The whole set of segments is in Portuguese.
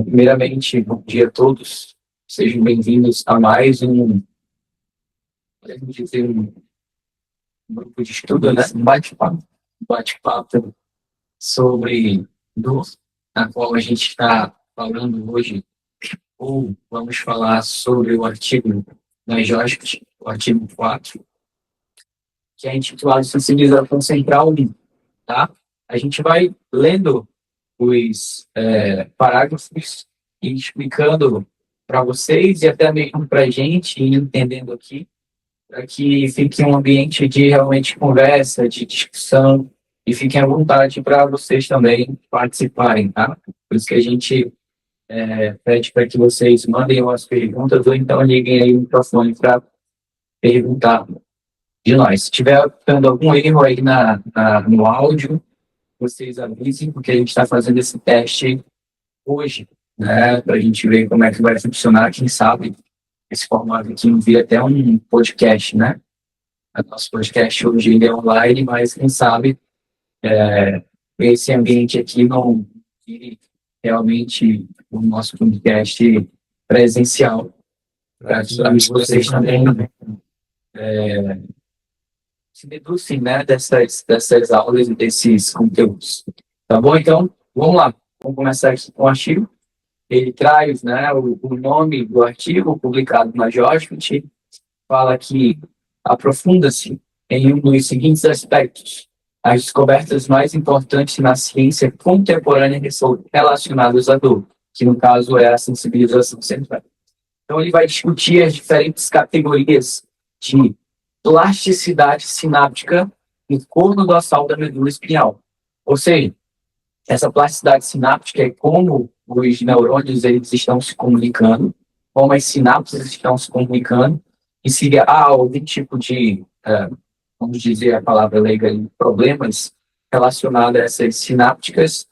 Primeiramente, bom dia a todos. Sejam bem-vindos a mais podemos dizer, um grupo de estudo, né? Um bate-papo sobre dor, na qual a gente está falando hoje, ou vamos falar sobre o artigo da JOSC, o artigo 4, que é intitulado Sensibilização Central 1, tá? A gente vai lendo os parágrafos e explicando para vocês e até mesmo para a gente, e entendendo aqui, para que fique um ambiente de realmente conversa, de discussão, e fiquem à vontade para vocês também participarem, tá? Por isso que a gente pede para que vocês mandem as perguntas ou então liguem aí o microfone para perguntar de nós. Se tiver dando algum erro aí no áudio, vocês avisem, porque a gente está fazendo esse teste hoje, né, para a gente ver como é que vai funcionar, quem sabe esse formato aqui vira até um podcast, né? O nosso podcast hoje ele é online, mas quem sabe esse ambiente aqui não vire realmente o nosso podcast presencial, para que vocês também se deduzem, né, dessas aulas e desses conteúdos. Tá bom? Então, vamos lá. Vamos começar aqui com o artigo. Ele traz, né, o nome do artigo publicado na JOSC, fala que aprofunda-se em um dos seguintes aspectos: as descobertas mais importantes na ciência contemporânea relacionadas à dor, que no caso é a sensibilização central. Então ele vai discutir as diferentes categorias de plasticidade sináptica no corno dorsal da medula espinhal. Ou seja, essa plasticidade sináptica é como os neurônios eles estão se comunicando, como as sinapses estão se comunicando, e se há algum tipo de, vamos dizer a palavra leiga, problemas relacionados a essas sinápticas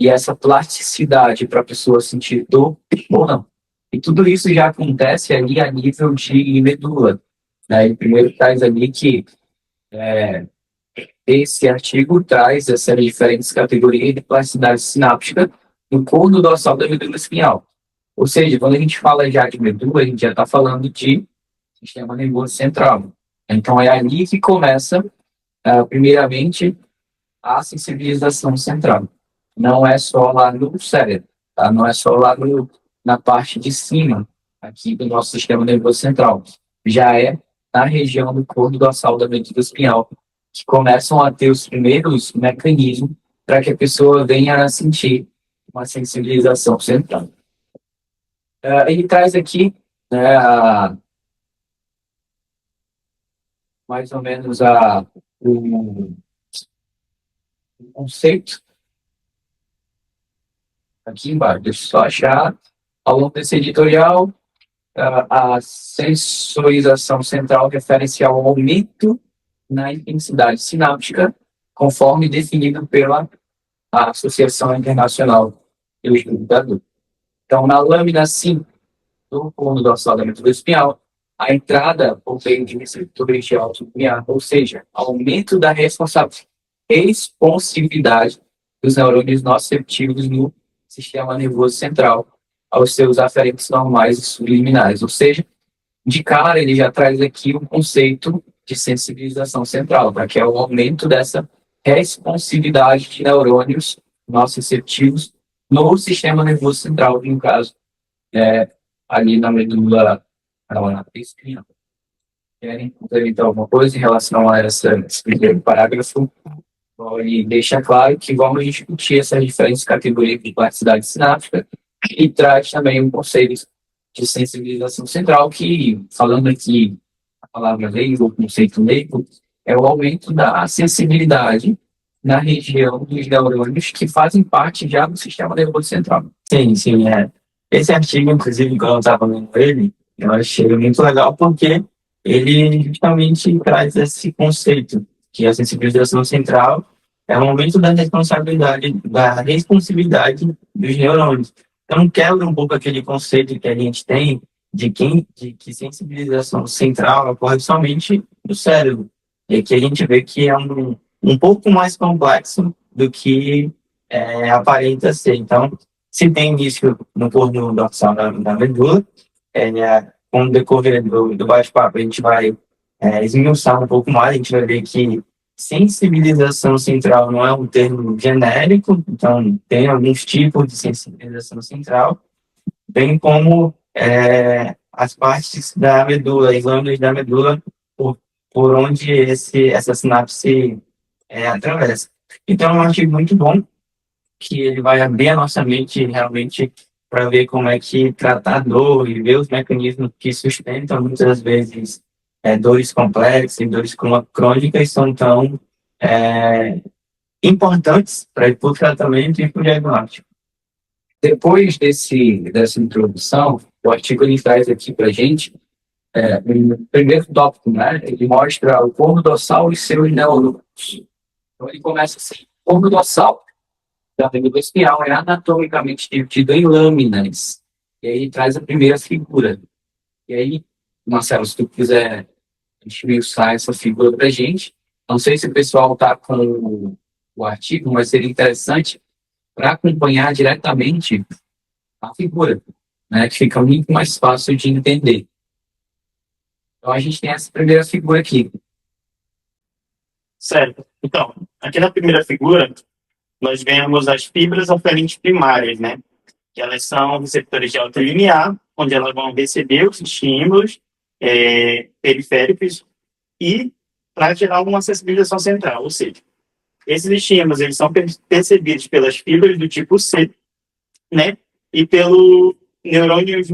e essa plasticidade para a pessoa sentir dor ou não. E tudo isso já acontece ali a nível de medula. Né? E primeiro traz ali que esse artigo traz essas diferentes categorias de plasticidade sináptica no corno dorsal da medula espinhal. Ou seja, quando a gente fala já de medula, a gente já está falando de sistema nervoso central. Então, é ali que começa, primeiramente, a sensibilização central. Não é só lá no cérebro, tá? Não é só lá na parte de cima aqui do nosso sistema nervoso central. Já é na região do corno dorsal da medula espinhal que começam a ter os primeiros mecanismos para que a pessoa venha a sentir uma sensibilização central. Ele traz aqui, né, mais ou menos o conceito aqui embaixo. Deixa eu só achar. Ao longo desse editorial, a sensorização central refere-se ao aumento na intensidade sináptica, conforme definido pela Associação Internacional do Estudo da Dor. Então, na lâmina 5 do corno dorsal da medula espinhal, a entrada por meio de receptores de alto limiar, ou seja, aumento da responsividade dos neurônios nociceptivos no sistema nervoso central aos seus aferentes normais e subliminares. Ou seja, de cara ele já traz aqui o conceito de sensibilização central, que é o aumento dessa responsividade de neurônios nociceptivos no sistema nervoso central, no caso, ali na medula espinhal. Querem complementar alguma coisa em relação a esse primeiro parágrafo? Ele deixa claro que vamos discutir essas diferentes categorias de plasticidade sináptica e traz também um conceito de sensibilização central que, falando aqui a palavra leigo, o conceito leigo, é o aumento da sensibilidade na região dos neurônios que fazem parte já do sistema nervoso central. Sim, sim. Esse artigo, inclusive, quando eu estava lendo ele, eu achei muito legal porque ele justamente traz esse conceito, que a sensibilização central é o aumento da responsividade dos neurônios. Então, quebra um pouco aquele conceito que a gente tem de que sensibilização central ocorre somente no cérebro. E aqui a gente vê que é um pouco mais complexo do que aparenta ser. Então, se tem início no corno dorsal da medula, com o decorrer do bate-papo, a gente vai esmiuçar um pouco mais, a gente vai ver que sensibilização central não é um termo genérico, então tem alguns tipos de sensibilização central, bem como as partes da medula, as lâminas da medula, por onde essa sinapse atravessa. Então, é um artigo muito bom, que ele vai abrir a nossa mente realmente para ver como é que tratar a dor e ver os mecanismos que sustentam muitas vezes dores complexas e dores crônicas são tão importantes para o tratamento e para o diagnóstico. Depois dessa introdução, o artigo ele traz aqui para a gente o primeiro tópico, né? Ele mostra o corno dorsal e seus neurônios. Então, ele começa assim: o corno dorsal da medula espinhal é anatomicamente dividido em lâminas. E aí ele traz a primeira figura. E aí, Marcelo, se tu quiser esmiuçar essa figura para a gente, não sei se o pessoal está com o artigo, mas seria interessante para acompanhar diretamente a figura, né, que fica muito mais fácil de entender. Então, a gente tem essa primeira figura aqui. Certo. Então, aqui na primeira figura, nós vemos as fibras aferentes primárias, né? Que elas são receptores de alta linear, onde elas vão receber os estímulos periféricos e para gerar uma sensibilização central, ou seja, esses estímulos eles são percebidos pelas fibras do tipo C, né? E pelo neurônios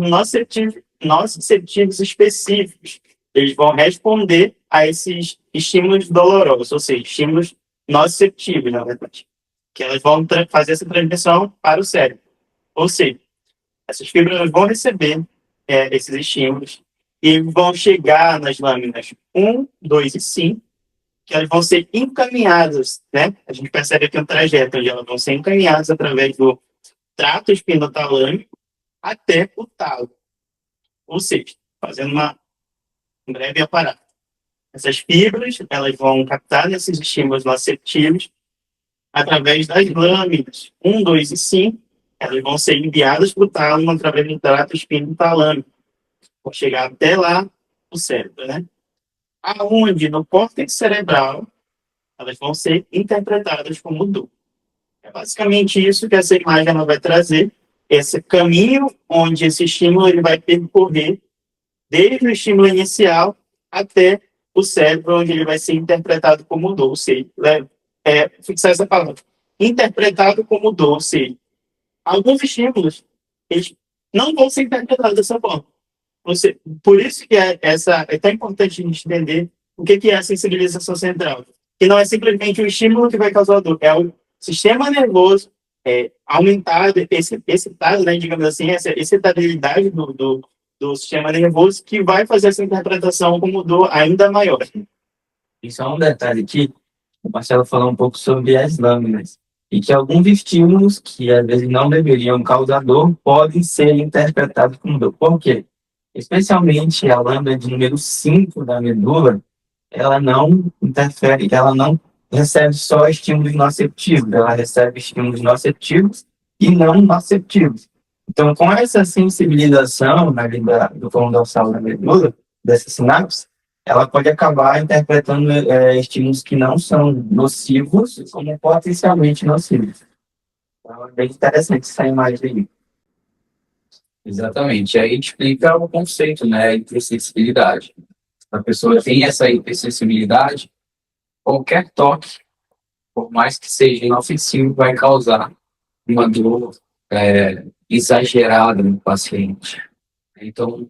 nociceptivos específicos. Eles vão responder a esses estímulos dolorosos, ou seja, estímulos nociceptivos, na verdade, que elas vão fazer essa transmissão para o cérebro. Ou seja, essas fibras vão receber esses estímulos e vão chegar nas lâminas 1, 2 e 5, que elas vão ser encaminhadas, né? A gente percebe aqui um trajeto onde elas vão ser encaminhadas através do trato espinotalâmico até o talo. Ou seja, fazendo um breve aparato. Essas fibras, elas vão captar nesses estímulos nociceptivos através das lâminas 1, 2 e 5. Elas vão ser enviadas para o tálamo através do trato espinotalâmico. Vão chegar até lá o cérebro, né? Aonde, no córtex cerebral, elas vão ser interpretadas como dor. É basicamente isso que essa imagem ela vai trazer, esse caminho onde esse estímulo ele vai percorrer desde o estímulo inicial até o cérebro, onde ele vai ser interpretado como dor. Ou seja, fixar essa palavra. Interpretado como dor, ou seja, alguns estímulos eles não vão ser interpretados dessa forma. Por isso que é tão importante a gente entender o que é a sensibilização central. Que não é simplesmente o estímulo que vai causar a dor, é o sistema nervoso aumentado, excitado, né, digamos assim, essa excitabilidade do sistema nervoso que vai fazer essa interpretação como dor ainda maior. E só um detalhe aqui, o Marcelo falou um pouco sobre as lâminas, e que alguns estímulos que às vezes não deveriam causar dor podem ser interpretados como dor. Por quê? Especialmente a lâmina de número 5 da medula, ela não interfere, ela não recebe só estímulos nociceptivos, ela recebe estímulos nociceptivos e não nociceptivos. Então, com essa sensibilização do corno dorsal da medula, dessa sinapse, ela pode acabar interpretando estímulos que não são nocivos como potencialmente nocivos. Então, é bem interessante essa imagem aí. Exatamente. Aí explica o conceito, né, hipersensibilidade. A pessoa tem essa hipersensibilidade, qualquer toque, por mais que seja inofensivo, vai causar uma dor exagerada no paciente. Então,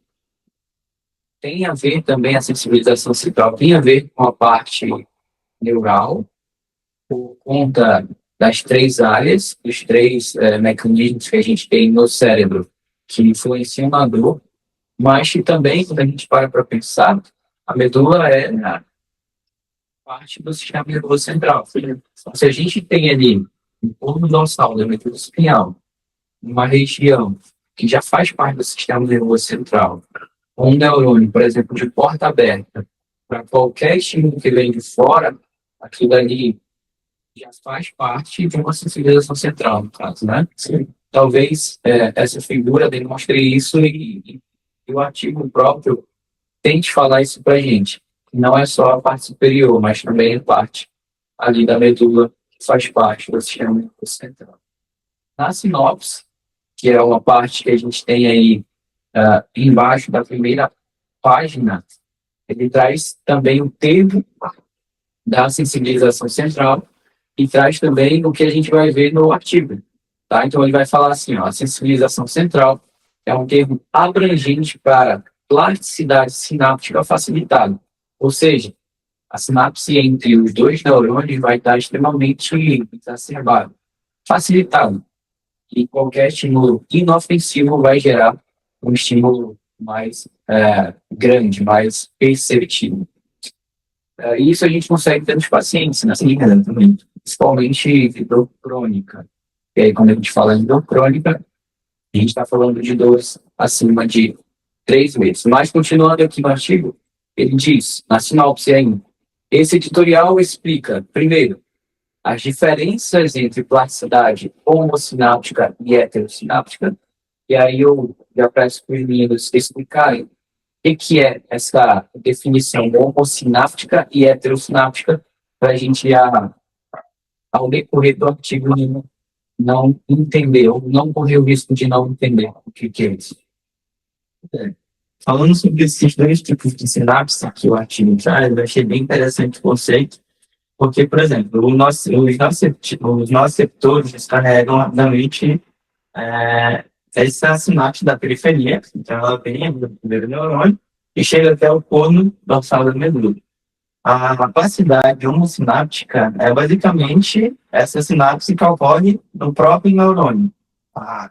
tem a ver também a sensibilização central, tem a ver com a parte neural, por conta das 3 áreas, dos 3 mecanismos que a gente tem no cérebro que influenciam na dor, mas que também, quando a gente para pensar, a medula é parte do sistema nervoso central. Então, se a gente tem ali no corno dorsal da medula espinhal, uma região que já faz parte do sistema nervoso central, um neurônio, por exemplo, de porta aberta, para qualquer estímulo que vem de fora, aquilo ali já faz parte de uma sensibilização central, no caso, né? Sim. talvez essa figura demonstre isso e o artigo próprio tente falar isso para a gente. Não é só a parte superior, mas também a parte ali da medula que faz parte do sistema nervoso central. Na sinopse, que é uma parte que a gente tem aí embaixo da primeira página, ele traz também o termo da sensibilização central e traz também o que a gente vai ver no artigo. Tá? Então, ele vai falar assim, ó, a sensibilização central é um termo abrangente para plasticidade sináptica facilitada. Ou seja, a sinapse entre os dois neurônios vai estar extremamente exacerbada, facilitada. E qualquer estímulo inofensivo vai gerar um estímulo mais grande, mais perceptível. Isso a gente consegue ter nos pacientes, né? Sim, exatamente. Principalmente dor crônica. E aí, quando a gente fala de dor crônica, a gente está falando de dores acima de 3 meses. Mas, continuando aqui no artigo, ele diz, na sinopse ainda, esse editorial explica, primeiro, as diferenças entre plasticidade homosináptica e heterosináptica. E aí eu já peço para os meninos explicarem o que é essa definição homosináptica e heterosináptica, para a gente, ao decorrer do artigo, não entender, ou não correr o risco de não entender o que é isso. Falando sobre esses dois tipos de sinapse que o artigo traz, eu achei bem interessante o conceito, porque, por exemplo, os nociceptores descarregam rapidamente essa sinapse da periferia, então ela vem do primeiro neurônio e chega até o cono dorsal da medula. A capacidade homosináptica é basicamente essa sinapse que ocorre no próprio neurônio. A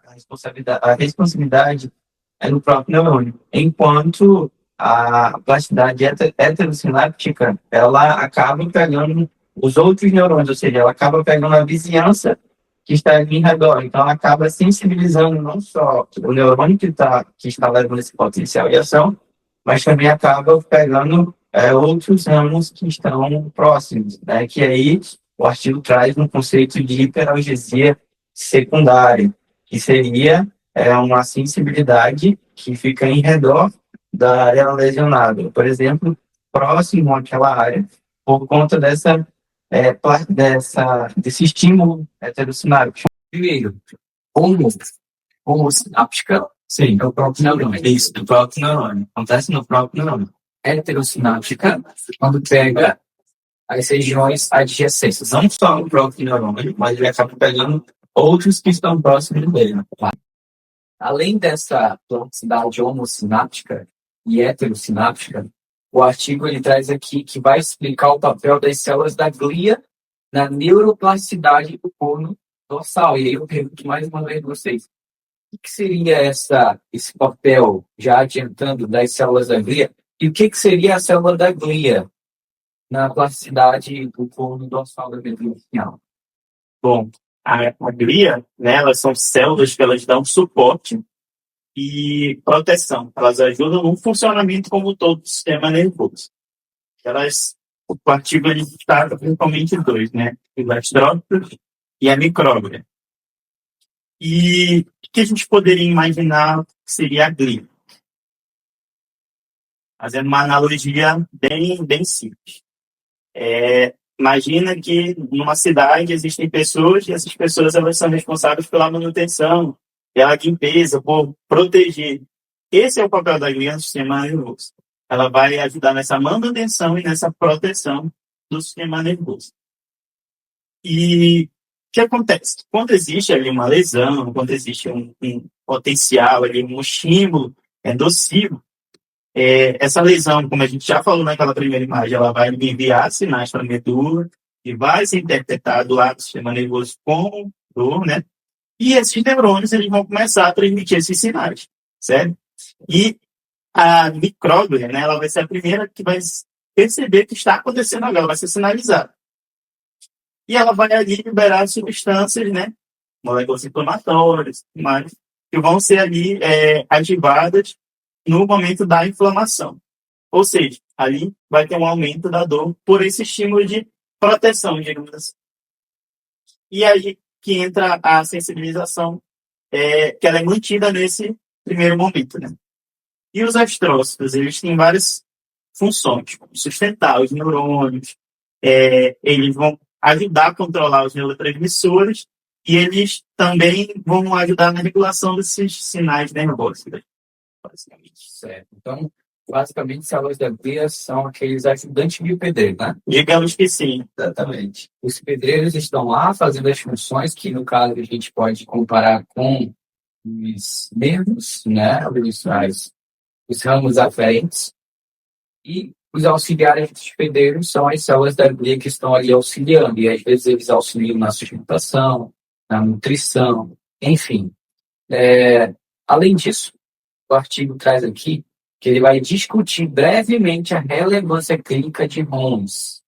responsabilidade é no próprio neurônio, enquanto a plasticidade heterosináptica ela acaba pegando os outros neurônios, ou seja, ela acaba pegando a vizinhança que está ali em redor. Então, ela acaba sensibilizando não só o neurônio que está levando esse potencial de ação, mas também acaba pegando outros ramos que estão próximos, né? Que aí o artigo traz um conceito de hiperalgesia secundária, que seria uma sensibilidade que fica em redor da área lesionada, por exemplo, próximo àquela área, por conta desse estímulo heterosináptico. Primeiro, homosináptica Sim, é o próprio neurônio. isso, do próprio neurônio. Acontece no próprio neurônio. Heterosináptica, quando pega as regiões adjacentes. Não só o próprio neurônio, mas ele acaba pegando outros que estão próximos dele. Além dessa plasticidade homosináptica e heterosináptica, o artigo ele traz aqui que vai explicar o papel das células da glia na neuroplasticidade do cono dorsal. E aí eu pergunto mais uma vez a vocês, o que seria esse papel, já adiantando, das células da glia? E o que seria a célula da glia na plasticidade do cono dorsal da medula espinhal? Bom, a glia, né, elas são células que elas dão suporte e proteção. Elas ajudam no funcionamento como todo o sistema nervoso. O artigo ele está principalmente dois, né? O gastrópodo e a micróglia. E o que a gente poderia imaginar que seria a glia? Fazendo uma analogia bem simples. Imagina que numa cidade existem pessoas e essas pessoas elas são responsáveis pela manutenção, pela limpeza, por proteger. Esse é o papel da glia no sistema nervoso. Ela vai ajudar nessa manutenção e nessa proteção do sistema nervoso. E o que acontece? Quando existe ali uma lesão, quando existe um potencial, ali, um estímulo nocivo, essa lesão, como a gente já falou naquela primeira imagem, ela vai enviar sinais para a medula e vai ser interpretado lá do sistema nervoso como dor, né? E esses neurônios eles vão começar a transmitir esses sinais, certo? E a micróglia, né, ela vai ser a primeira que vai perceber que está acontecendo agora, ela vai ser sinalizada. E ela vai ali liberar substâncias, né, moléculas inflamatórias, mas que vão ser ali ativadas no momento da inflamação. Ou seja, ali vai ter um aumento da dor por esse estímulo de proteção, digamos assim. E aí que entra a sensibilização que ela é mantida nesse primeiro momento, né? E os astrócitos, eles têm várias funções, como sustentar os neurônios, eles vão ajudar a controlar os neurotransmissores e eles também vão ajudar na regulação desses sinais nervosos, né? Basicamente. Certo. Então, basicamente, células da glia são aqueles ajudantes de pedreiro, né? Digamos que sim. Exatamente. Os pedreiros estão lá fazendo as funções que, no caso, a gente pode comparar com os nervos, né? Os ramos aferentes. E os auxiliares dos pedreiros são as células da glia que estão ali auxiliando. E, às vezes, eles auxiliam na sustentação, na nutrição, enfim. Além disso, o artigo traz aqui que ele vai discutir brevemente a relevância clínica de ROMs.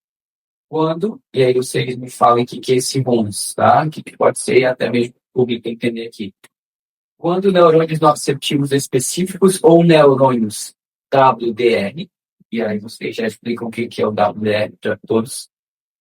Quando, e aí vocês me falem o que é esse ROMs, tá? Que pode ser até mesmo o público entender aqui. Quando neurônios nociceptivos específicos ou neurônios WDR, e aí vocês já explicam o que é o WDR para todos,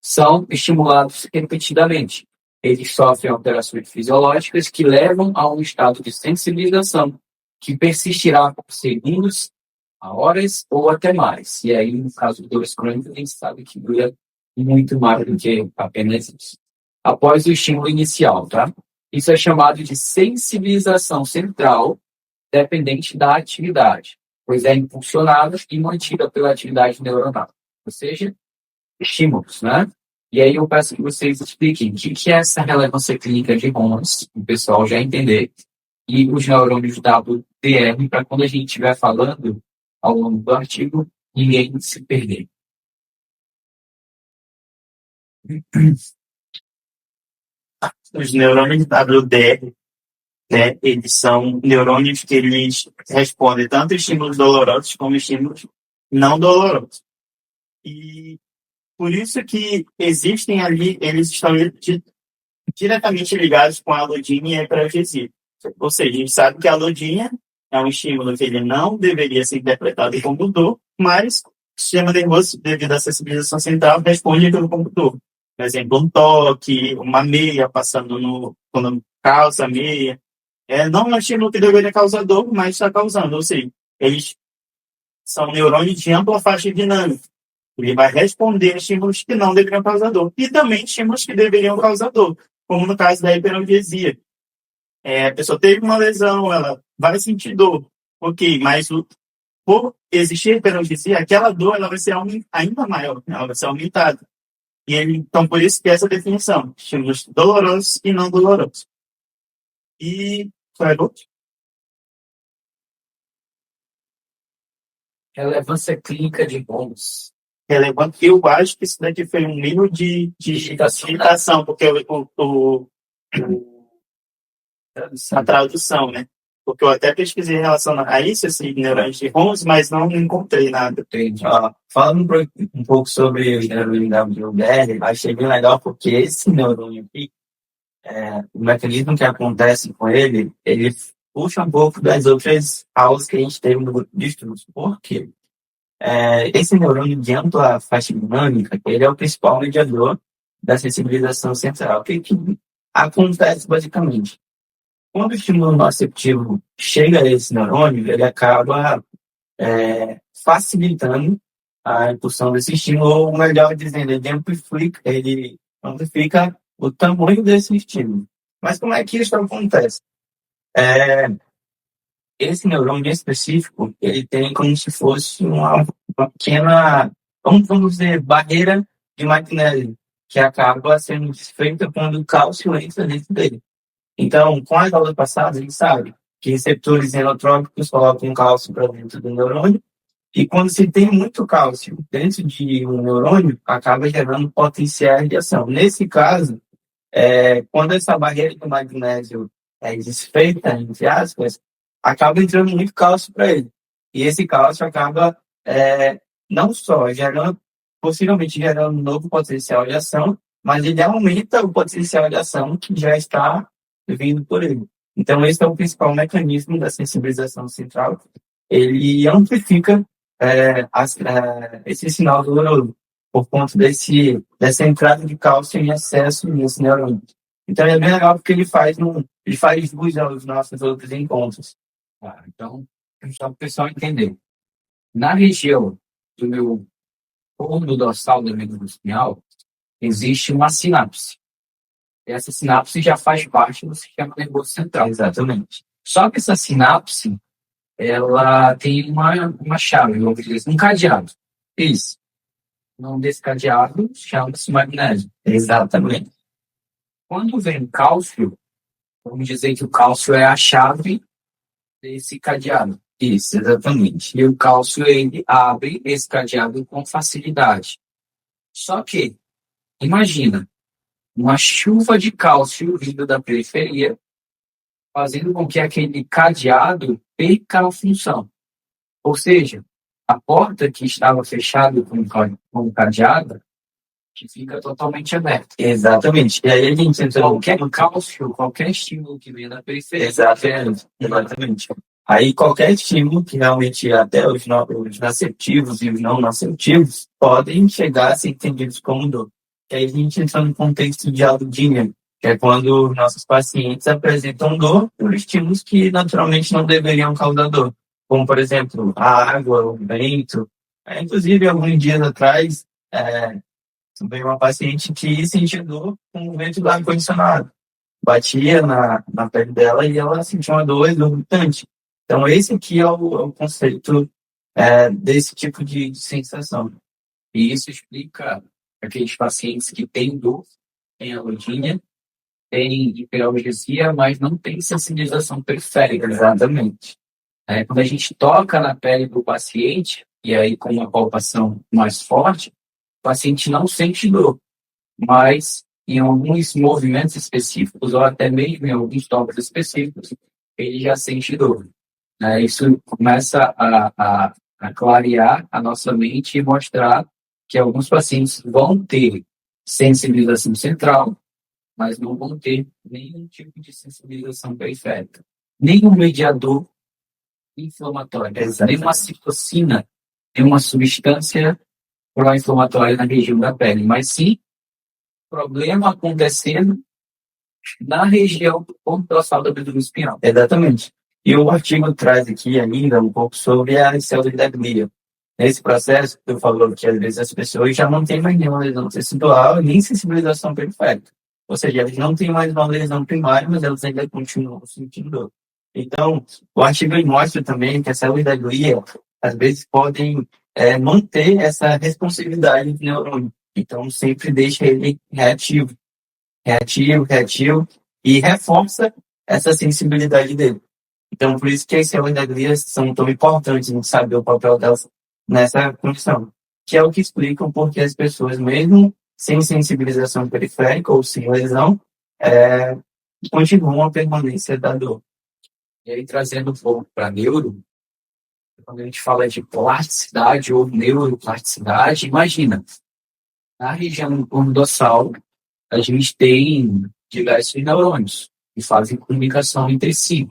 são estimulados repetidamente. Eles sofrem alterações fisiológicas que levam a um estado de sensibilização que persistirá por segundos, a horas ou até mais. E aí, no caso do dores crônicas, a gente sabe que dura muito mais do que apenas isso. Após o estímulo inicial, tá? Isso é chamado de sensibilização central, dependente da atividade, pois é impulsionada e mantida pela atividade neuronal. Ou seja, estímulos, né? E aí eu peço que vocês expliquem o que é essa relevância clínica de ROMs, o pessoal já entender, e os neurônios WDR, para quando a gente estiver falando ao longo do artigo, ninguém se perder. Os neurônios WDR, né, eles são neurônios que eles respondem tanto a estímulos dolorosos como estímulos não dolorosos. E por isso que existem ali, eles estão diretamente ligados com a alodina e a hiperalgesia. Ou seja, a gente sabe que a alodina é um estímulo que ele não deveria ser interpretado como dor, mas o sistema nervoso, devido à sensibilização central, responde pelo condutor. Por exemplo, um toque, uma meia passando quando calça a meia. Não é um estímulo que deveria causar dor, mas está causando. Ou seja, eles são neurônios de ampla faixa dinâmica. Ele vai responder a estímulos que não deveriam causar dor. E também estímulos que deveriam causar dor, como no caso da hiperalgesia. A pessoa teve uma lesão, ela vai sentir dor. Ok, mas por existir hiperalgesia, aquela dor ela vai ser ainda maior, ela vai ser aumentada. Então, por isso que essa definição, estímulos dolorosos e não dolorosos. E qual é o outro? Relevância clínica de ROMs. Relevante. Eu acho que isso daqui foi um nível de digitação, porque a tradução, né? Porque eu até pesquisei em relação a isso, esses neurônios de ROMs, mas não encontrei nada. Entendi. Falando um pouco sobre o neurônio WDR, achei bem legal porque esse neurônio aqui, o mecanismo que acontece com ele puxa um pouco das outras aulas que a gente teve no grupo de estudos. Por quê? Esse neurônio de ampla faixa dinâmica, ele é o principal mediador da sensibilização central. O que acontece basicamente? Quando o estímulo nociceptivo chega a esse neurônio, ele acaba facilitando a impulsão desse estímulo, ou melhor dizendo, ele amplifica o tamanho desse estímulo. Mas como é que isso acontece? Esse neurônio específico, ele tem como se fosse uma pequena, vamos dizer, barreira de magnésio, que acaba sendo desfeita quando o cálcio entra dentro dele. Então, com as aulas passadas, a gente sabe que receptores enotrópicos colocam cálcio para dentro do neurônio, e quando se tem muito cálcio dentro de um neurônio, acaba gerando potenciais de ação. Nesse caso, quando essa barreira do magnésio é desfeita, entre aspas, acaba entrando muito cálcio para ele. E esse cálcio acaba não só possivelmente gerando um novo potencial de ação, mas ele aumenta o potencial de ação que já está vindo por ele. Então, esse é o principal mecanismo da sensibilização central. Ele amplifica esse sinal doloroso por conta dessa entrada de cálcio em excesso nesse neurônio. Então é bem legal porque ele faz luz aos nossos outros encontros. Tá? Então, só para o pessoal entender. Na região do meu corno dorsal da medula espinhal, existe uma sinapse. Essa sinapse já faz parte do sistema nervoso central. Exatamente. Só que essa sinapse, ela tem uma chave, vamos dizer assim, um cadeado. Isso. O nome desse cadeado chama-se magnésio. Exatamente. Quando vem cálcio, vamos dizer que o cálcio é a chave desse cadeado. Isso, exatamente. E o cálcio, ele abre esse cadeado com facilidade. Só que, imagina, uma chuva de cálcio vindo da periferia, fazendo com que aquele cadeado perca a função. Ou seja, a porta que estava fechada com o cadeado, que fica totalmente aberta. Exatamente. E aí a gente entra Qualquer cálcio, qualquer estímulo que venha da periferia. Exatamente. Aí qualquer estímulo que realmente até os naceptivos e os não naceptivos podem chegar a ser entendidos como dor. E aí a gente entra no contexto de aludínia, que é quando nossos pacientes apresentam dor por estímulos que naturalmente não deveriam causar dor. Como, por exemplo, a água, o vento. Inclusive, alguns dias atrás, veio uma paciente que sentia dor com o vento do ar-condicionado. Batia na pele dela e ela sentia uma dor exorbitante. Então, esse aqui é o conceito desse tipo de sensação. E isso explica aqueles pacientes que têm dor, têm alodínia, têm hiperalgesia, mas não têm sensibilização periférica. Exatamente. Quando a gente toca na pele do paciente, e aí com uma palpação mais forte, o paciente não sente dor, mas em alguns movimentos específicos, ou até mesmo em alguns toques específicos, ele já sente dor. Isso começa a clarear a nossa mente e mostrar que alguns pacientes vão ter sensibilização central, mas não vão ter nenhum tipo de sensibilização periférica. Nenhum mediador inflamatório, nenhuma citocina, nenhuma substância pró-inflamatória na região da pele, mas sim problema acontecendo na região do ponto dorsal da medula espinhal. Exatamente. E o artigo traz aqui ainda um pouco sobre as células da glia. Nesse processo, eu falo que às vezes as pessoas já não têm mais nenhuma lesão tecidual nem sensibilização periférica. Ou seja, elas não têm mais uma lesão primária, mas elas ainda continuam sentindo dor. Então, o artigo mostra também que as células da glia, às vezes, podem manter essa responsividade do neurônio. Então, sempre deixa ele reativo, e reforça essa sensibilidade dele. Então, por isso que as células da glia são tão importantes, a gente sabe o papel delas nessa função, que é o que explica o porquê as pessoas, mesmo sem sensibilização periférica ou sem lesão, continuam a permanência da dor. E aí, trazendo um pouco para neuro, quando a gente fala de plasticidade ou neuroplasticidade, imagina, na região do corno dorsal, a gente tem diversos neurônios que fazem comunicação entre si.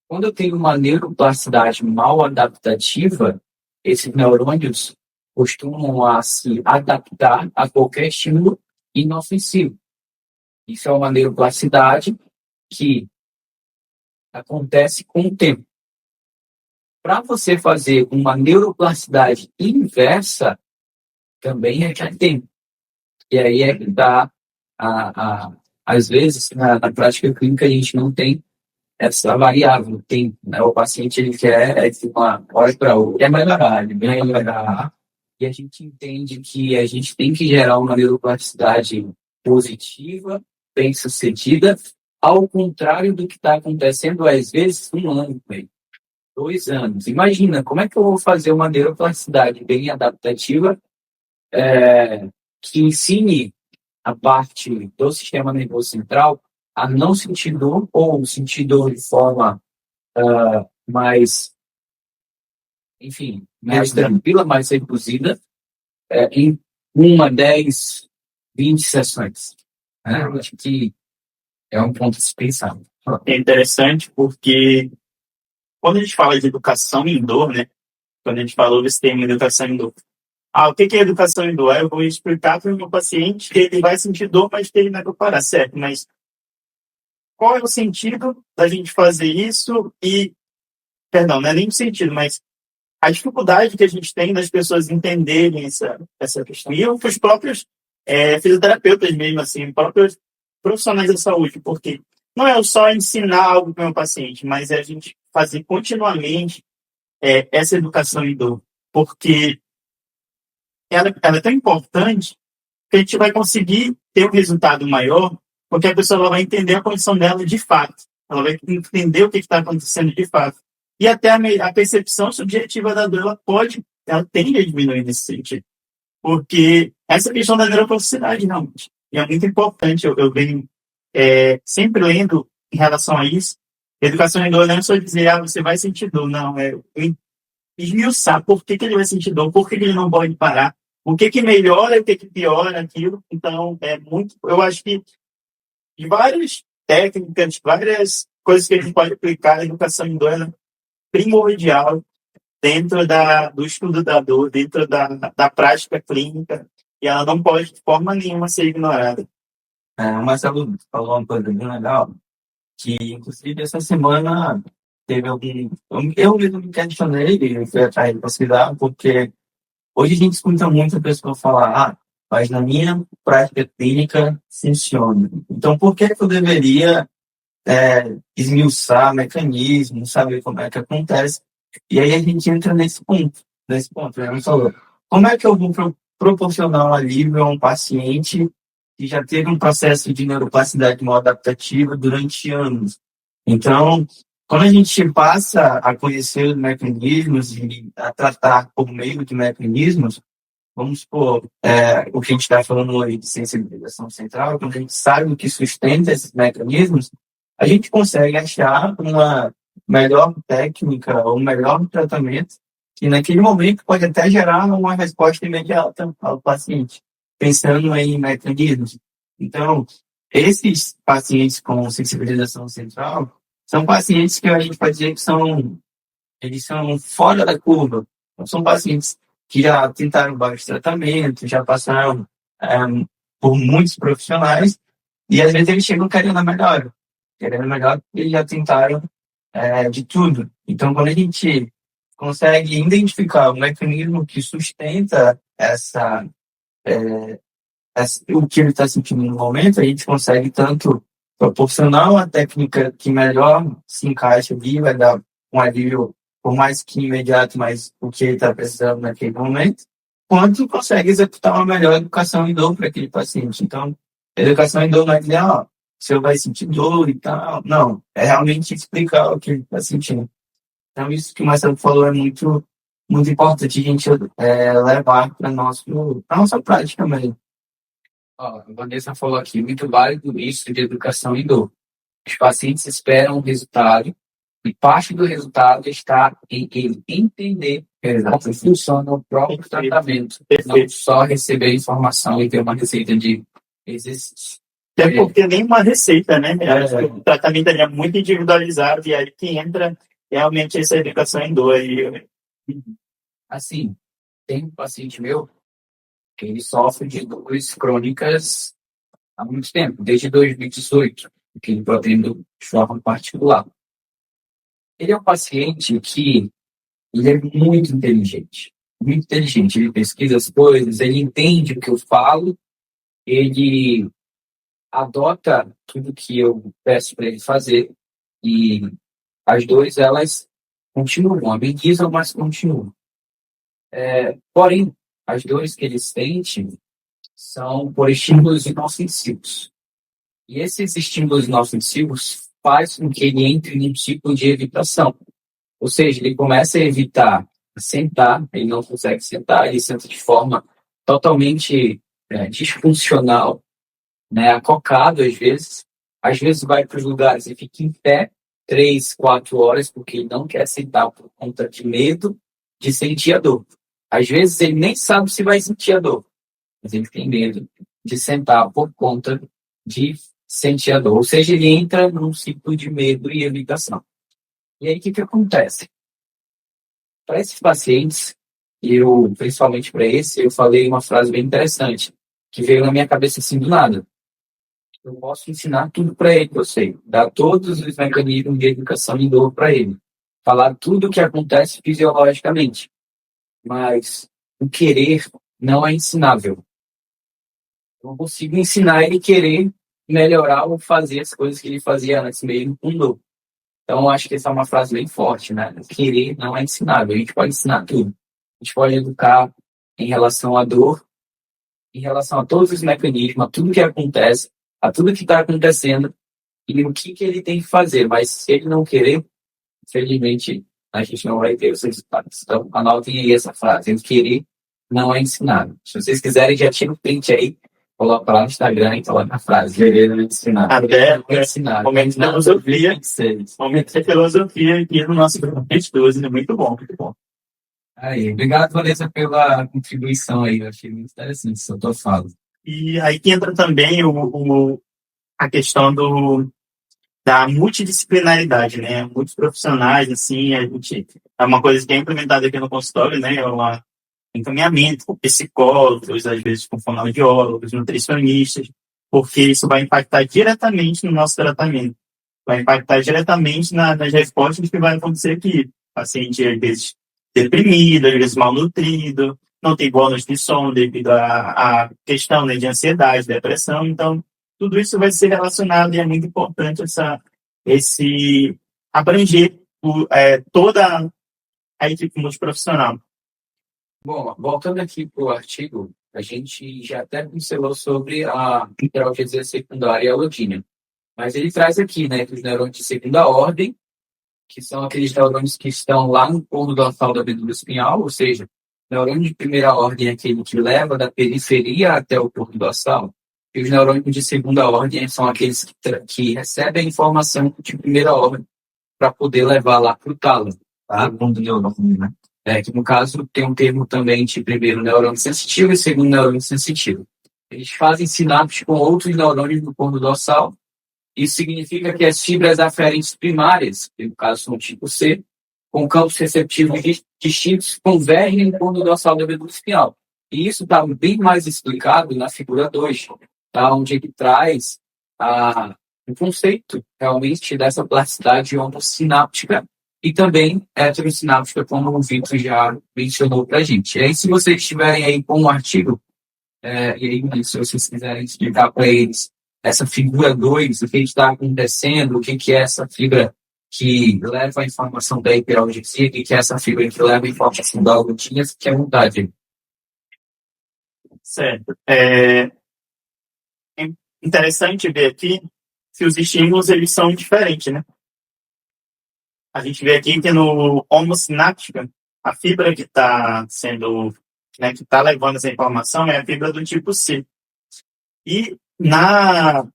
Quando eu tenho uma neuroplasticidade mal adaptativa, esses neurônios costumam a se adaptar a qualquer estímulo inofensivo. Isso é uma neuroplasticidade que acontece com o tempo. Para você fazer uma neuroplasticidade inversa, também requer tempo. E aí é que está, às vezes, na prática clínica, a gente não tem essa variável, tempo. Né? O paciente ele quer de uma hora para outra, quer melhorar, ele quer melhorar. E a gente entende que a gente tem que gerar uma neuroplasticidade positiva, bem-sucedida, ao contrário do que está acontecendo, às vezes, 1 ano, 2 anos. Imagina, como é que eu vou fazer uma neuroplasticidade bem adaptativa que ensine a parte do sistema nervoso central a não sentir dor ou sentir dor de forma mais, enfim, mais tranquila, mais reduzida, em 1, 10, 20 sessões. Eu acho que é um ponto a se pensar. É interessante porque quando a gente fala de educação em dor, né? Quando a gente falou desse termo educação em dor, O que que é educação em dor? Eu vou explicar para o meu paciente que ele vai sentir dor, mas que ele não vai parar, certo? Mas qual é o sentido da gente fazer isso? E, perdão, não é nem o sentido, mas a dificuldade que a gente tem das pessoas entenderem essa questão. E os próprios fisioterapeutas mesmo, assim, próprios profissionais da saúde, porque não é só ensinar algo para o meu paciente, mas é a gente fazer continuamente essa educação em dor, porque ela é tão importante que a gente vai conseguir ter um resultado maior, porque a pessoa ela vai entender a condição dela de fato, ela vai entender o que está acontecendo de fato. E até a percepção subjetiva da dor, ela tende a diminuir nesse sentido. Porque essa questão da neuroplasticidade, realmente, é muito importante. Eu venho sempre lendo em relação a isso. Educação em dor não é só dizer, você vai sentir dor, não. É esmiuçar por que ele vai sentir dor, por que ele não pode parar, o que que melhora, o que que piora aquilo. Então, eu acho que de várias técnicas, várias coisas que a gente pode aplicar, a educação em dor é primordial dentro do estudo da dor, dentro da prática clínica, e ela não pode, de forma nenhuma, ser ignorada. O Marcelo falou uma coisa bem legal, que inclusive essa semana teve algum. Eu mesmo me questionei e fui atrás de pesquisar, porque hoje a gente escuta muito a pessoa falar, mas na minha prática clínica funciona. Então, por que eu deveria esmiuçar mecanismos, saber como é que acontece? E aí a gente entra nesse ponto, né? Você falou, como é que eu vou proporcionar um alívio a um paciente que já teve um processo de neuroplasticidade mal adaptativa durante anos? Então, quando a gente passa a conhecer os mecanismos e a tratar por meio de mecanismos, vamos supor, o que a gente está falando hoje de sensibilização central, quando a gente sabe o que sustenta esses mecanismos, a gente consegue achar uma melhor técnica ou um melhor tratamento que naquele momento pode até gerar uma resposta imediata ao paciente, pensando em mecanismos. Então, esses pacientes com sensibilização central são pacientes que a gente pode dizer que eles são fora da curva. São pacientes que já tentaram vários tratamentos, já passaram por muitos profissionais, e às vezes eles chegam querendo melhor porque eles já tentaram de tudo. Então, quando a gente consegue identificar o mecanismo que sustenta o que ele está sentindo no momento, a gente consegue tanto proporcionar uma técnica que melhor se encaixa ali, vai dar um alívio, por mais que imediato, mas o que ele está precisando naquele momento, quanto consegue executar uma melhor educação em dor para aquele paciente. Então, a educação em dor não é dizer, você vai sentir dor e tal. Não, é realmente explicar o que ele está sentindo. Então, isso que o Marcelo falou é muito, muito importante a gente levar para a nossa prática mesmo. A Vanessa falou aqui, muito válido isso de educação em dor. Os pacientes esperam um resultado e parte do resultado está em ele entender como funciona o próprio tratamento, não só receber informação e ter uma receita de exercício. Até porque nem uma receita, né? O tratamento é muito individualizado e aí que entra realmente essa educação em dor. Assim, tem um paciente meu que ele sofre de dores crônicas há muito tempo, desde 2018, que ele atende de forma particular. Ele é um paciente que ele é muito inteligente, muito inteligente. Ele pesquisa as coisas, ele entende o que eu falo, ele adota tudo que eu peço para ele fazer e as dores, elas continuam, amenizam, mas continuam. Porém, as dores que ele sente são por estímulos inofensivos. E esses estímulos inofensivos fazem com que ele entre num ciclo de evitação. Ou seja, ele começa a evitar sentar, ele não consegue sentar, ele senta de forma totalmente disfuncional, né, acocado às vezes vai para os lugares e fica em pé 3, 4 horas, porque ele não quer sentar por conta de medo de sentir a dor. Às vezes ele nem sabe se vai sentir a dor, mas ele tem medo de sentar por conta de sentir a dor. Ou seja, ele entra num ciclo de medo e evitação. E aí, o que acontece? Para esses pacientes, E eu, principalmente para esse, eu falei uma frase bem interessante, que veio na minha cabeça assim do nada. Eu posso ensinar tudo para ele, eu sei. Dar todos os mecanismos de educação e dor para ele. Falar tudo o que acontece fisiologicamente. Mas o querer não é ensinável. Eu não consigo ensinar ele querer melhorar ou fazer as coisas que ele fazia antes, mesmo com dor. Então, eu acho que essa é uma frase bem forte, né? Querer não é ensinável. A gente pode ensinar tudo. A gente pode educar em relação à dor, em relação a todos os mecanismos, a tudo que acontece, a tudo que está acontecendo e o que ele tem que fazer. Mas se ele não querer, infelizmente, a gente não vai ter os resultados. Então, anotem aí essa frase. Querer não é ensinável. Se vocês quiserem, já tira um print aí, coloca lá no Instagram e coloca a frase. Querer não é ensinável. Até Não é ensinável. momento de filosofia. Momento de filosofia aqui no nosso grupo de 12, muito bom, muito bom. Aí, obrigado, Vanessa, pela contribuição aí. Eu achei muito interessante essa tua fala. E aí que entra também a questão da multidisciplinaridade, né? Muitos profissionais, assim, a gente, é uma coisa que é implementada aqui no consultório, né? É um encaminhamento com psicólogos, às vezes com fonoaudiólogos, nutricionistas, porque isso vai impactar diretamente no nosso tratamento. Vai impactar diretamente nas respostas que vai acontecer aqui. O paciente, às vezes, deprimido, às vezes malnutrido, não tem boa noite de sono devido à questão, né, de ansiedade, depressão. Então, tudo isso vai ser relacionado e é muito importante esse abranger toda a equipe multiprofissional. Bom, voltando aqui para o artigo, a gente já até pincelou sobre a hiperalgesia secundária e a alodínia. Mas ele traz aqui, né, que os neurônios de segunda ordem, que são aqueles neurônios que estão lá no corno dorsal da medula espinhal, ou seja, o neurônio de primeira ordem é aquele que leva da periferia até o corno dorsal, e os neurônios de segunda ordem são aqueles que recebem a informação de primeira ordem para poder levar lá para o tálamo, tá? Né? Que no caso tem um termo também de primeiro neurônio sensitivo e segundo neurônio sensitivo. Eles fazem sinapses com outros neurônios do corno dorsal. Isso significa que as fibras aferentes primárias, que no caso são tipo C, com campos receptivos distintos, convergem no corno dorsal da medula espinhal. E isso está bem mais explicado na figura 2, tá? Onde ele traz o conceito realmente dessa plasticidade homocináptica e também heterosináptica, como o Vitor já mencionou para a gente. E aí, se vocês estiverem aí com um artigo, e aí, se vocês quiserem explicar para eles essa figura 2, o que está acontecendo, o que é essa fibra que leva a informação da hiperalgesia, o que é essa fibra que leva a informação da alodínia, fique à vontade. Certo. É interessante ver aqui que os estímulos eles são diferentes, né? A gente vê aqui que no homocináptica, a fibra que está sendo, né, que está levando essa informação é a fibra do tipo C. E na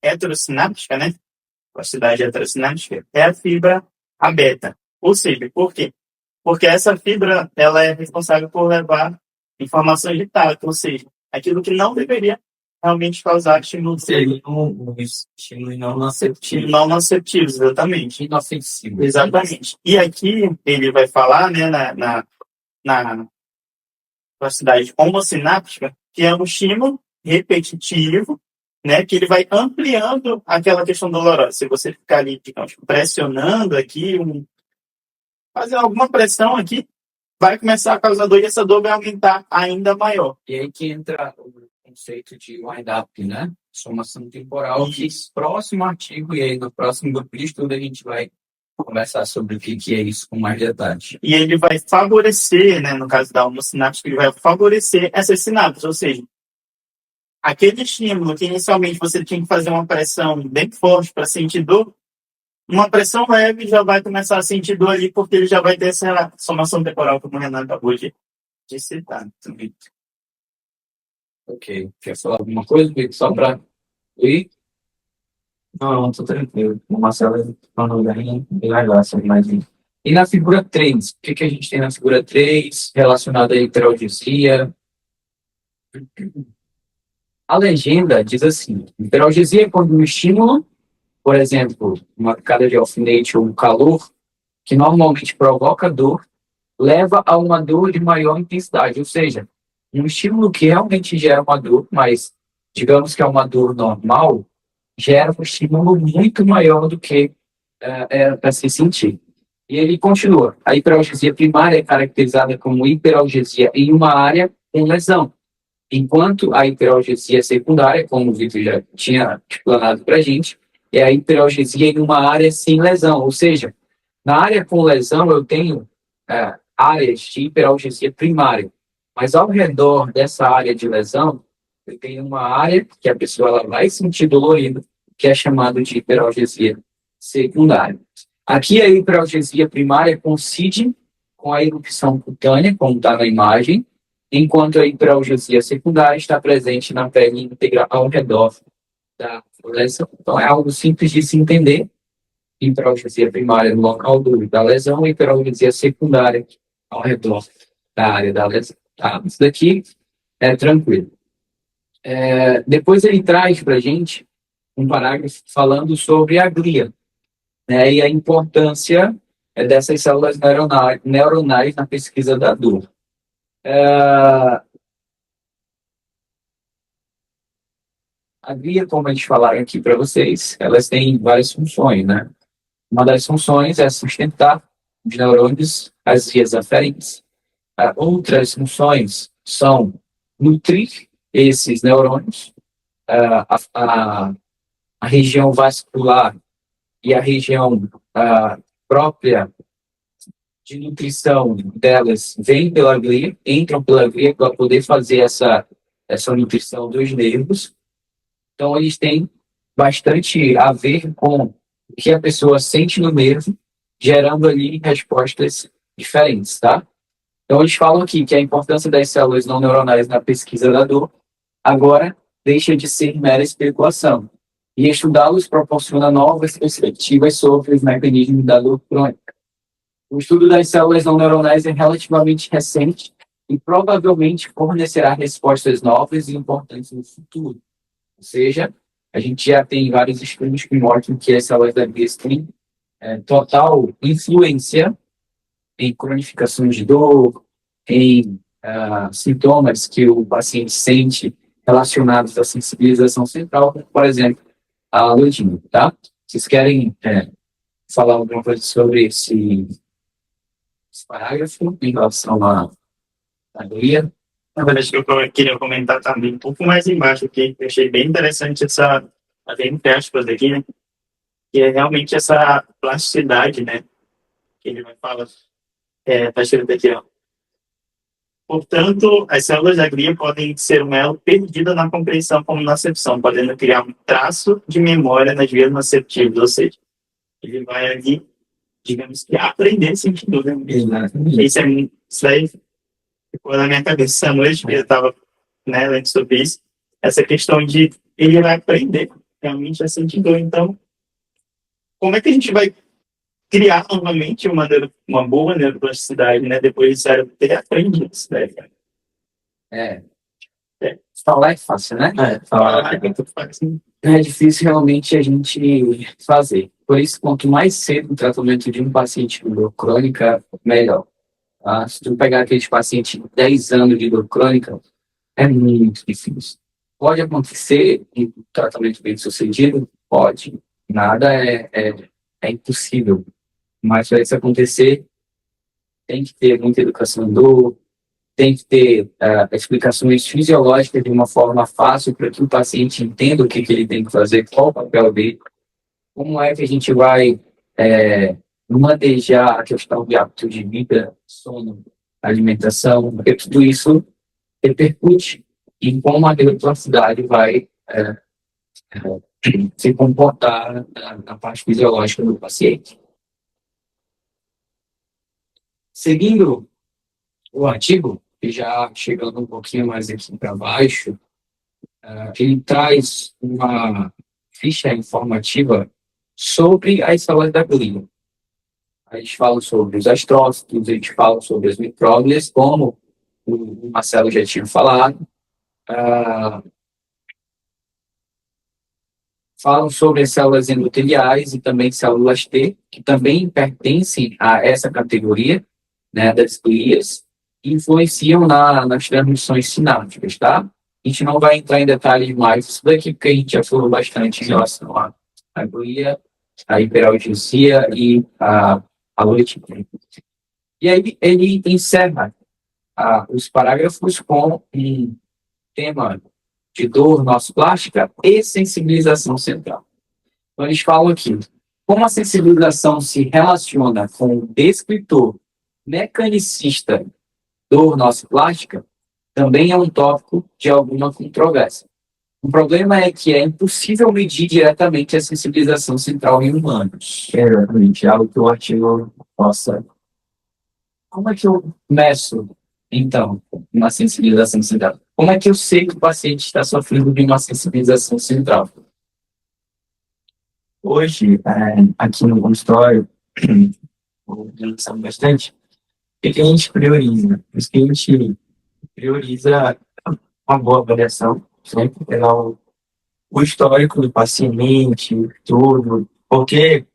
heterosináptica, né, plasticidade heterosináptica, é a fibra a beta. Ou seja, por quê? Porque essa fibra ela é responsável por levar informações de tato, ou seja, aquilo que não deveria realmente causar estímulo. Estímulo não nocivo. Não nocivo, exatamente. Inofensivo. Exatamente. E aqui ele vai falar, né, na plasticidade homocináptica, que é um estímulo repetitivo, né, que ele vai ampliando aquela questão dolorosa. Se você ficar ali, digamos, pressionando aqui, fazer alguma pressão aqui, vai começar a causar dor e essa dor vai aumentar ainda maior. E aí que entra o conceito de wind-up, né? Somação temporal, que próximo artigo, e aí no próximo grupo de estudo a gente vai conversar sobre o que é isso com mais detalhes. E ele vai favorecer, né, no caso da homocináptica, ele vai favorecer essas sinapses, ou seja, aquele estímulo que inicialmente você tinha que fazer uma pressão bem forte para sentir dor, uma pressão leve já vai começar a sentir dor ali, porque ele já vai ter essa somação temporal, como o Renato acabou de citar também. Ok. Quer falar alguma coisa, Vitor? Só para ir? Não, tô tranquilo. O Marcelo falou bem legal, mas... E na figura 3? O que a gente tem na figura 3 relacionada à hiperalgesia? A legenda diz assim: hiperalgesia é quando um estímulo, por exemplo, uma picada de alfinete ou um calor, que normalmente provoca dor, leva a uma dor de maior intensidade, ou seja, um estímulo que realmente gera uma dor, mas digamos que é uma dor normal, gera um estímulo muito maior do que era para se sentir. E ele continua. A hiperalgesia primária é caracterizada como hiperalgesia em uma área com lesão, enquanto a hiperalgesia secundária, como o Vitor já tinha explanado para a gente, é a hiperalgesia em uma área sem lesão, ou seja, na área com lesão eu tenho áreas de hiperalgesia primária, mas ao redor dessa área de lesão eu tenho uma área que a pessoa ela vai sentir dolorido, que é chamado de hiperalgesia secundária. Aqui a hiperalgesia primária coincide com a erupção cutânea, como está na imagem, enquanto a hiperalgesia secundária está presente na pele íntegra ao redor da lesão. Então, é algo simples de se entender. Hiperalgesia primária no local da lesão e hiperalgesia secundária ao redor da área da lesão. Tá? Isso daqui é tranquilo. Depois ele traz para a gente um parágrafo falando sobre a glia, né, e a importância dessas células neuronais na pesquisa da dor. A glia, como a gente falaram aqui para vocês, elas têm várias funções, né? Uma das funções é sustentar os neurônios as vias aferentes. Outras funções são nutrir esses neurônios, a região vascular e a região própria de nutrição delas vem pela glia, entram pela glia para poder fazer essa nutrição dos nervos. Então, eles têm bastante a ver com o que a pessoa sente no nervo, gerando ali respostas diferentes, tá? Então, eles falam aqui que a importância das células não neuronais na pesquisa da dor agora deixa de ser mera especulação. E estudá-los proporciona novas perspectivas sobre os mecanismos da dor crônica. O estudo das células não neuronais é relativamente recente e provavelmente fornecerá respostas novas e importantes no futuro. Ou seja, a gente já tem vários estudos que mostram que as células da glia têm total influência em cronificações de dor, em sintomas que o paciente sente relacionados à sensibilização central, como, por exemplo, a alergia, tá? Vocês querem falar alguma coisa sobre esse parágrafo em relação à glia? Na verdade, que eu queria comentar também um pouco mais embaixo aqui, eu achei bem interessante essa, até entre aspas aqui, né? Que é realmente essa plasticidade, né? Que ele vai falar, tá escrito aqui, ó. Portanto, as células da glia podem ser um elo perdido na compreensão como na acepção, podendo criar um traço de memória nas vias nociceptivas, ou seja, ele vai ali, digamos que aprender a sentir dor, né? Isso aí ficou na minha cabeça essa noite, eu estava lendo sobre isso, essa questão de ele vai aprender realmente a sentir dor. Então, como é que a gente vai criar novamente uma boa neuroplasticidade, né? Depois de ter aprendido isso, né? Falar é fácil, né? Falar é muito fácil. É difícil realmente a gente fazer. Por isso, quanto mais cedo o tratamento de um paciente com dor crônica, melhor. Tá? Se tu pegar aqueles pacientes de 10 anos de dor crônica, é muito difícil. Pode acontecer em tratamento bem sucedido? Pode. Nada é impossível. Mas para isso acontecer, tem que ter muita educação em dor, tem que ter explicações fisiológicas de uma forma fácil para que o paciente entenda o que ele tem que fazer, qual o papel dele, como é que a gente vai manejar a questão de hábito de vida, sono, alimentação, porque tudo isso repercute em como a neuroplasticidade vai se comportar na parte fisiológica do paciente. Seguindo o artigo, e já chegando um pouquinho mais aqui para baixo, ele traz uma ficha informativa sobre as células da glia. A gente fala sobre os astrócitos, a gente fala sobre as micróglias, como o Marcelo já tinha falado. Falam sobre as células endoteliais e também células T, que também pertencem a essa categoria, né, das glias, influenciam nas transmissões sinápticas, tá? A gente não vai entrar em detalhes mais isso daqui, porque a gente já falou bastante em relação à glia, a hiperalgesia e a loratadina. E aí ele encerra os parágrafos com um tema de dor nosplástica e sensibilização central. Então, eles falam aqui, como a sensibilização se relaciona com o descritor mecanicista dor nosplástica, também é um tópico de alguma controvérsia. O problema é que é impossível medir diretamente a sensibilização central em humanos. Exatamente, é algo que o artigo possa. Como é que eu meço, então, uma sensibilização central? Como é que eu sei que o paciente está sofrendo de uma sensibilização central? Hoje, aqui no consultório, pensando bastante, o que a gente prioriza? Isso que a gente prioriza uma boa avaliação, sempre pegar o histórico do paciente, tudo, porque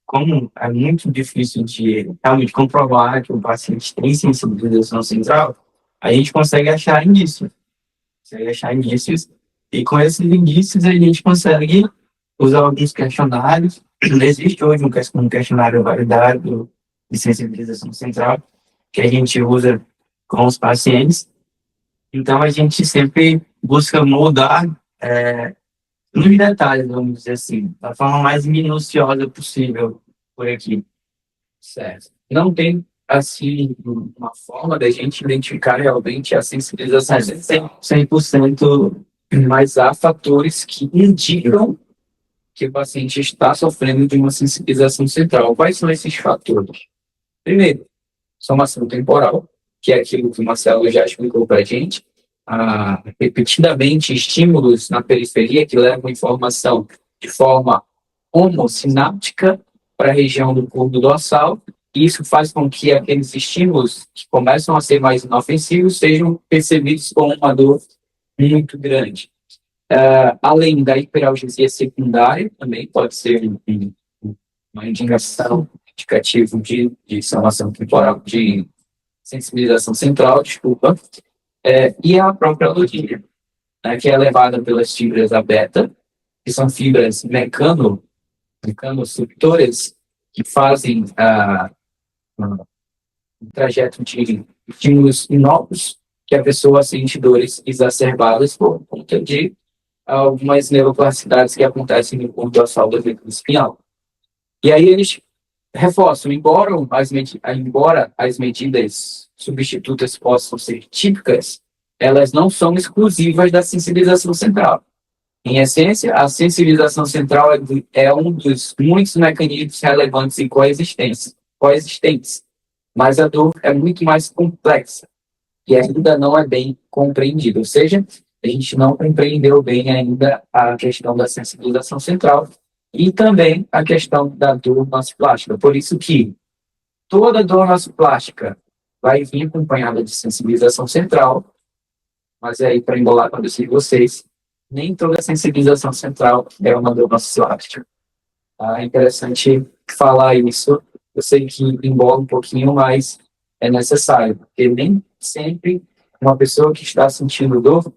como é muito difícil de realmente comprovar que o paciente tem sensibilização central, a gente consegue achar indícios. E com esses indícios a gente consegue usar alguns questionários. Existe hoje um questionário validado de sensibilização central que a gente usa com os pacientes. Então, a gente sempre busca moldar nos detalhes, vamos dizer assim, da forma mais minuciosa possível por aqui. Certo. Não tem, assim, uma forma da gente identificar realmente a sensibilização central. 100%. Mas há fatores que indicam que o paciente está sofrendo de uma sensibilização central. Quais são esses fatores? Primeiro, somação temporal, que é aquilo que o Marcelo já explicou para a gente. Repetidamente, estímulos na periferia que levam informação de forma homocináptica para a região do corpo dorsal. E isso faz com que aqueles estímulos que começam a ser mais inofensivos sejam percebidos com uma dor muito grande. Além da hiperalgesia secundária, também pode ser uma indicação indicativa de somação temporal, de sensibilização central, desculpa, e a própria logia, né, que é levada pelas fibras da beta, que são fibras mecanoreceptoras, que fazem um trajeto de estímulos inócuos, que a pessoa sente dores exacerbadas por conta de algumas neuroplasticidades que acontecem no corpo dorsal da veículo espinhal. E aí eles reforçam, embora as medidas substitutas possam ser típicas, elas não são exclusivas da sensibilização central. Em essência, a sensibilização central é um dos muitos mecanismos relevantes e coexistentes, mas a dor é muito mais complexa e ainda não é bem compreendida, ou seja, a gente não compreendeu bem ainda a questão da sensibilização central e também a questão da dor nosplástica. Por isso que toda dor nosplástica vai vir acompanhada de sensibilização central, mas aí, para embolar para vocês, nem toda sensibilização central é uma dor nosplástica. É interessante falar isso. Eu sei que embola um pouquinho, mas é necessário, porque nem sempre uma pessoa que está sentindo dor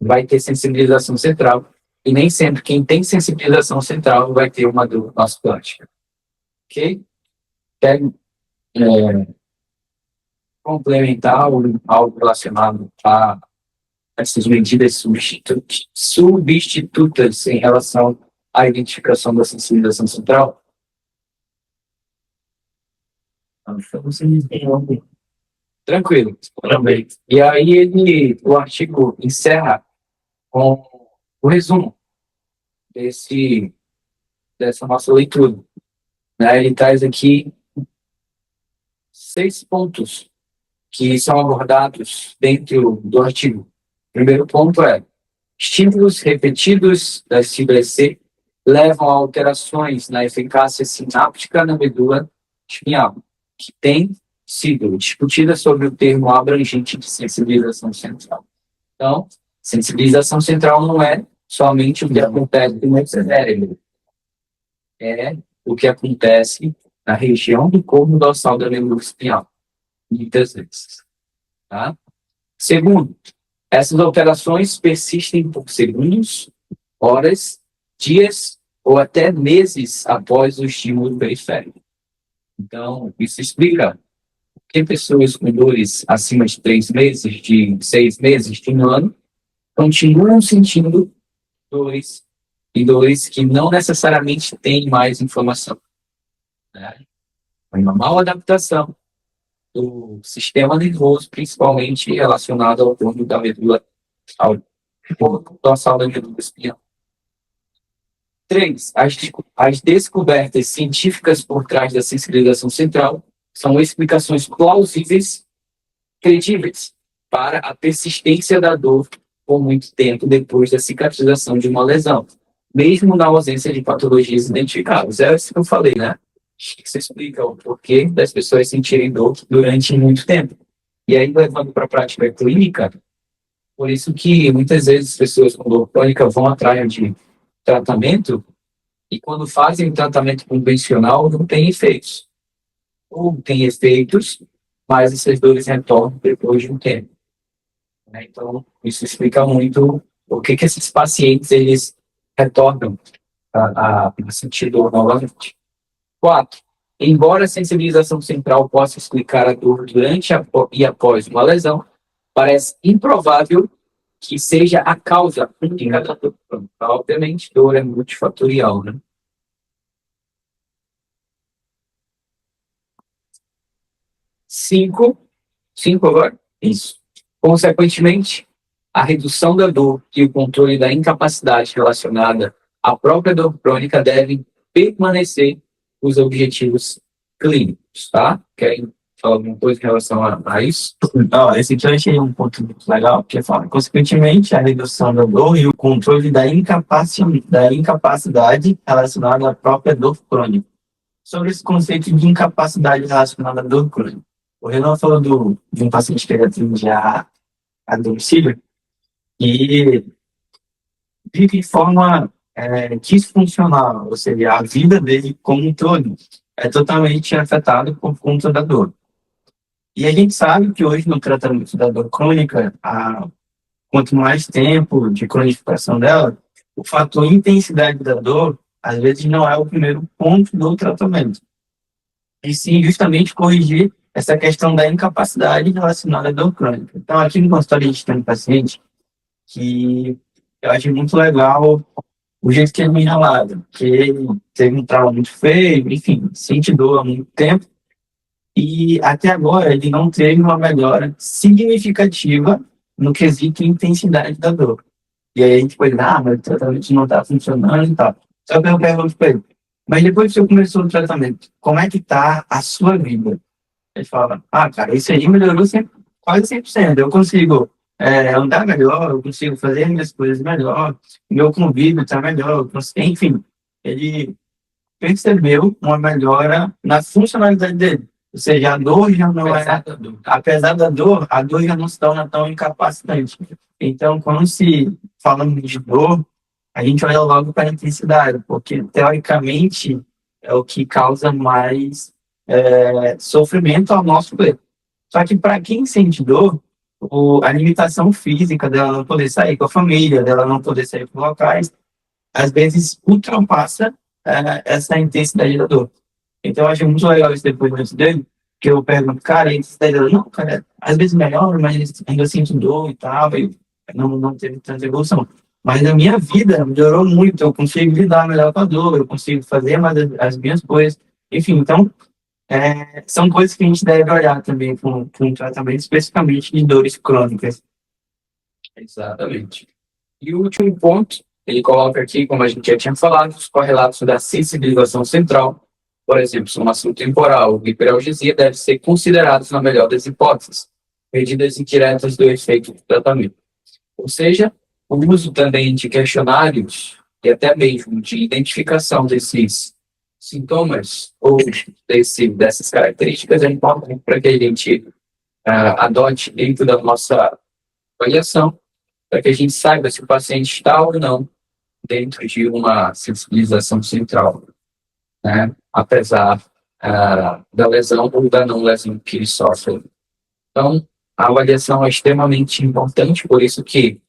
vai ter sensibilização central, e nem sempre quem tem sensibilização central vai ter uma dor nosplástica. Ok? Quero complementar algo relacionado a essas medidas substitutas em relação à identificação da sensibilização central? Tranquilo. Também. E aí o artigo encerra com o resumo dessa nossa leitura. Né? Ele traz aqui 6 pontos que são abordados dentro do artigo. O primeiro ponto é: estímulos repetidos das fibras C levam a alterações na eficácia sináptica na medula espinhal, que tem sido discutida sobre o termo abrangente de sensibilização central. Então, sensibilização central não é somente o que acontece no cérebro, é o que acontece na região do corpo dorsal da medula espinhal, muitas vezes. Tá? Segundo, essas alterações persistem por segundos, horas, dias ou até meses após o estímulo periférico. Então, isso explica por que pessoas com dores acima de 3 meses, de 6 meses, de 1 ano, continuam sentindo dores e dores que não necessariamente têm mais inflamação. Né? É uma mal adaptação do sistema nervoso, principalmente relacionado ao corpo da medula, ao corpo dorsal da medula espinhal. 3. As descobertas científicas por trás da sensibilização central são explicações plausíveis, credíveis, para a persistência da dor por muito tempo depois da cicatrização de uma lesão, mesmo na ausência de patologias identificáveis. É isso que eu falei, né? Isso explica o porquê das pessoas sentirem dor durante muito tempo. E aí, levando para a prática clínica, por isso que muitas vezes pessoas com dor crônica vão atrás de tratamento e quando fazem o tratamento convencional não tem efeitos. Ou tem efeitos, mas essas dores retornam depois de um tempo. Né? Então, isso explica muito o que esses pacientes eles retornam a sentir dor novamente. 4. Embora a sensibilização central possa explicar a dor durante e após uma lesão, parece improvável que seja a causa única da dor. Obviamente, dor é multifatorial, né? 5 agora? Isso. Consequentemente, a redução da dor e o controle da incapacidade relacionada à própria dor crônica devem permanecer os objetivos clínicos, tá? Querem falar alguma coisa em relação a isso? Não, esse aqui eu achei um ponto muito legal, porque fala, consequentemente, a redução da dor e o controle da incapacidade relacionada à própria dor crônica. Sobre esse conceito de incapacidade relacionada à dor crônica. O Renan falou de um paciente que ele atende a domicílio e vive de forma disfuncional, ou seja, a vida dele como um todo é totalmente afetada por conta da dor. E a gente sabe que hoje no tratamento da dor crônica, quanto mais tempo de cronificação dela, o fator intensidade da dor, às vezes, não é o primeiro ponto do tratamento. E sim, justamente corrigir essa questão da incapacidade relacionada à dor crônica. Então, aqui no consultório, a gente tem um paciente que eu acho muito legal o jeito que ele me relata, que ele teve um trauma muito feio, enfim, sente dor há muito tempo, e até agora ele não teve uma melhora significativa no quesito intensidade da dor. E aí a gente pode dizer, mas o tratamento não está funcionando e tal. Só que eu pergunto para ele, mas depois que você começou o tratamento, como é que está a sua vida? Ele fala, cara, isso aí melhorou quase 100%. Eu consigo andar melhor, eu consigo fazer minhas coisas melhor, meu convívio está melhor, enfim. Ele percebeu uma melhora na funcionalidade dele. Ou seja, a dor já não apesar da dor, a dor já não se torna tão incapacitante. Então, quando se falamos de dor, a gente olha logo para a intensidade, porque, teoricamente, é o que causa mais sofrimento ao nosso corpo. Só que para quem sente dor, a limitação física dela não poder sair com a família, dela não poder sair com locais, às vezes ultrapassa essa intensidade da dor. Então, eu acho muito legal esse depoimento dele, que eu pergunto, cara, a intensidade dela, não, cara, às vezes melhor, mas ainda sinto dor e tal, e não teve tanta evolução. Mas na minha vida melhorou muito, eu consigo lidar melhor com a dor, eu consigo fazer mais as minhas coisas, enfim, então, são coisas que a gente deve olhar também com um tratamento especificamente de dores crônicas. Exatamente. E o último ponto, ele coloca aqui, como a gente já tinha falado, os correlatos da sensibilização central, por exemplo, somação temporal ou hiperalgesia, devem ser considerados na melhor das hipóteses, medidas indiretas do efeito do tratamento. Ou seja, o uso também de questionários e até mesmo de identificação desses sintomas ou dessas características é importante para que a gente adote dentro da nossa avaliação, para que a gente saiba se o paciente está ou não dentro de uma sensibilização central, né? Apesar da lesão ou da não lesão que eles sofrem. Então, a avaliação é extremamente importante, por isso que,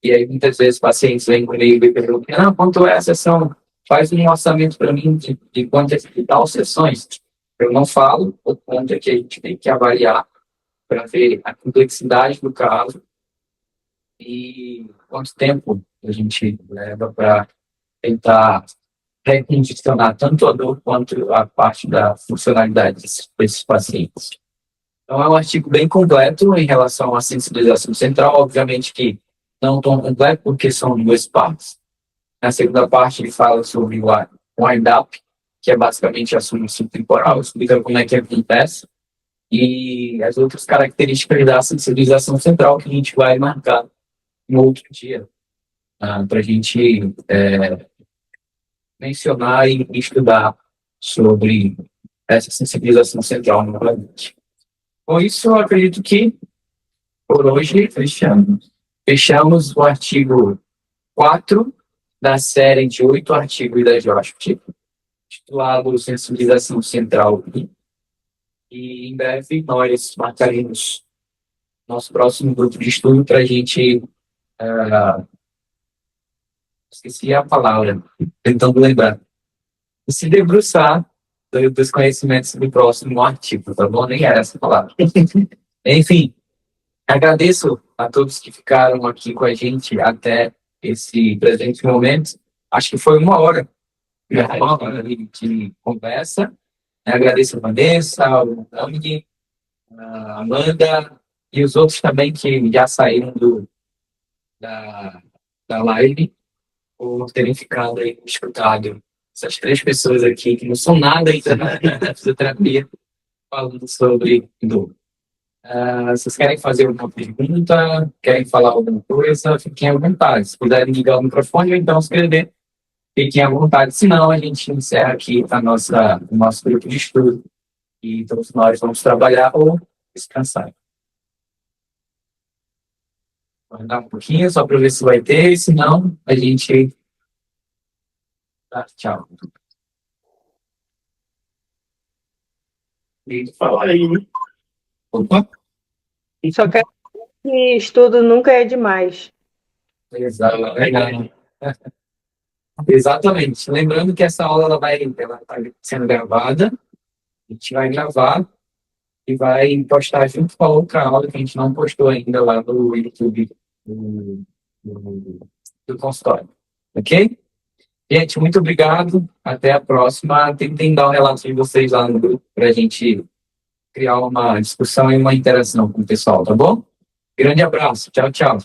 e aí muitas vezes pacientes vêm comigo e perguntam, quanto é a sessão? Faz um orçamento para mim de quantas e tal sessões. Eu não falo o quanto é que a gente tem que avaliar para ver a complexidade do caso e quanto tempo a gente leva para tentar recondicionar tanto a dor quanto a parte da funcionalidade desses pacientes. Então, é um artigo bem completo em relação à sensibilização central, obviamente que não tão completo, porque são duas partes. Na segunda parte, ele fala sobre o wind-up, que é basicamente a solução temporal, explica como é que acontece, e as outras características da sensibilização central que a gente vai marcar no outro dia, para a gente mencionar e estudar sobre essa sensibilização central novamente. Com isso, eu acredito que, por hoje, fechamos o artigo 4 da série de 8 artigos da JOSP, titulado Sensibilização Central. E, em breve, nós marcaremos nosso próximo grupo de estudo para a gente... esqueci a palavra, tentando lembrar. Se debruçar dos conhecimentos do próximo artigo, tá bom? Nem era essa palavra. Enfim, agradeço a todos que ficaram aqui com a gente até esse presente momento. Acho que foi uma hora de conversa. Agradeço a Vanessa, o Nang, a Amanda e os outros também que já saíram da live por terem ficado aí escutado essas 3 pessoas aqui que não são nada ainda na fisioterapia falando sobre dor. Vocês querem fazer alguma pergunta? Querem falar alguma coisa? Fiquem à vontade. Se puderem ligar o microfone ou então escrever, fiquem à vontade. Senão, a gente encerra aqui o nosso grupo de estudo e todos nós vamos trabalhar ou descansar. Vou andar um pouquinho só para ver se vai ter, senão a gente... tchau. Fala aí, né? Opa! Só quero dizer que estudo nunca é demais. Exatamente. Lembrando que essa aula ela tá sendo gravada, a gente vai gravar e vai postar junto com a outra aula que a gente não postou ainda lá no YouTube do consultório. Ok? Gente, muito obrigado. Até a próxima. Tentem dar um relato de vocês lá no grupo para a gente criar uma discussão e uma interação com o pessoal, tá bom? Grande abraço. Tchau, tchau.